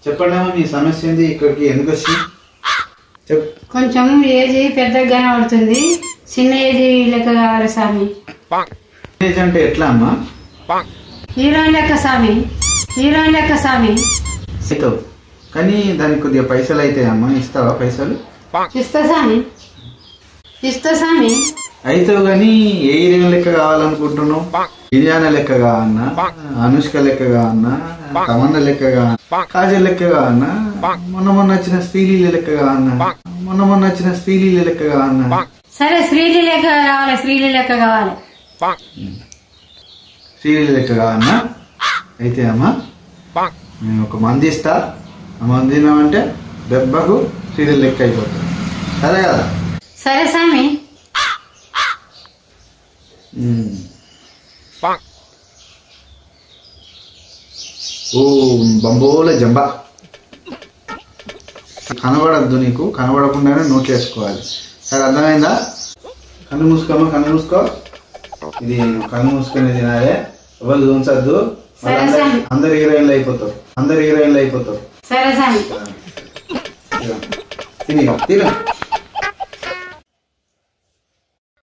చెప్పండి అమ్మా మీ సమస్య ఏంది, ఇక్కడికి ఎందుకు వచ్చింది? కొంచెం ఏజ్ పెద్దగా కనబడుతుంది, చిన్న ఏజ్ లెక్క కావాలి స్వామి. ఏజ్ అంటే ఎట్లా అమ్మా? హీరోయిన్ లెక్క స్వామి, హీరోయిన్ లెక్క స్వామి. కానీ దానికి కొద్దిగా పైసలు అయితే అమ్మా, ఇస్తావా పైసలు? ఇస్తా స్వామి, ఇస్తా స్వామి. అవుతావు కానీ ఏ హీరోయిన్ లెక్క కావాలనుకుంటున్నావు? ఇలియానా లెక్క కావన్నా, అనుష్క లెక్క కావన్నా, తమన్నా లెక్క కావన్నా, కాజల్ లెక్క కావన్నా, మొన్న వచ్చిన శ్రీలీల లెక్క కావన్నా, మొన్న వచ్చిన శ్రీలీల లెక్క కావన్నా? సరే శ్రీలీల లెక్క కావాలి, శ్రీలీల లెక్క కావాలి. శ్రీలీల లెక్క కావన్నా? అయితే అమ్మా నేను ఒక మంది ఇస్తా, ఆ మంది తిన్నామంటే దెబ్బకు శ్రీలీల లెక్క అయిపోతుంది, సరే కదా? సరే స్వామి. ఓ బంబోల జంబా, కనబడద్దు నీకు, కనబడకుండానే నోట్లు వేసుకోవాలి, సరే అర్థమైందా? కన్ను మూసుకోమా, కన్ను మూసుకో. ఇది కన్ను మూసుకొని తినాలే, ఎవరు చూంచద్దు, అందరు హీరోయిన్లు అయిపోతావు, అందరు హీరోయిన్లు అయిపోతావు. సరే స్వామి. తిని తిను.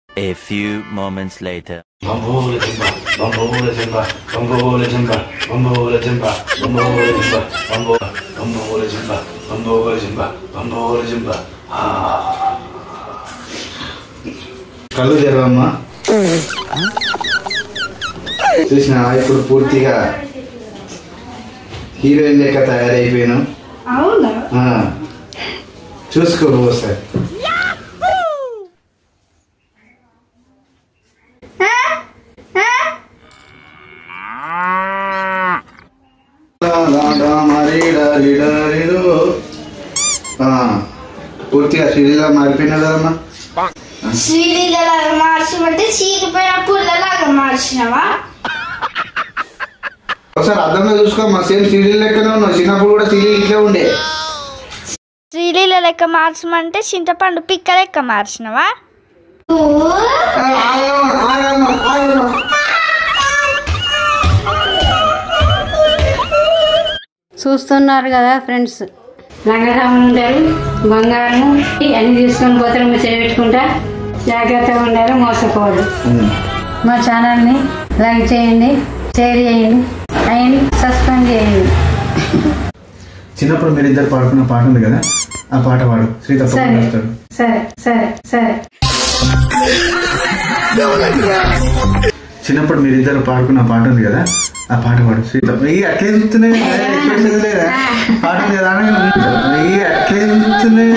A few moments later. Bambola jumba, bambola jumba, bambola jumba, bambola jumba, bambola jumba, bambola jumba, bambola jumba, bambola jumba. కళ్ళు తెరవమ్మా. చూసినా ఇప్పుడు పూర్తిగా హీరోయిన్ లెక్క తయారైపోయాను. చూసుకో ఒకసారి. పూర్తిగా శ్రీలీలా మారిపోయినా కదమ్మా? శ్రీలీలలాగా మార్చమంటే చీకిపోయిన పుల్లలాగా మార్చినవా? ఒకసారి అర్థంగా చూసుకోమ్మా, సేమ్ శ్రీలీల లెక్కనే ఉన్నావు, చిన్నప్పుడు కూడా శ్రీలీల ఇట్లే ఉండే. శ్రీలీల లెక్క మార్చమంటే చింతపండు పిక్క లెక్క మార్చినవా? చూస్తున్నారు కదా ఫ్రెండ్స్, లంగరాములు ఉంటారు, బంగారం అన్ని తీసుకొని పోతారు, ముచ్చట పెట్టుకుంటా. జాగ్రత్తగా ఉండాలి, మోసపోవద్దు. మా ఛానల్ని లైక్ చేయండి, షేర్ చేయండి, అండ్ సబ్స్క్రైబ్ చేయండి. చిన్నప్పుడు మీరిద్దరు పాడుకున్న పాట ఉంది కదా, ఆ పాట పాడు శ్రీ. సరే సరే సరే సరే. చిన్నప్పుడు మీరిద్దరు పాడుకున్న పాట ఉంది కదా, ఆ పాట పాడు శ్రీ. అట్లే చూస్తున్నాయి పాట ఉంది కదా, అట్లే చూస్తున్నాయి.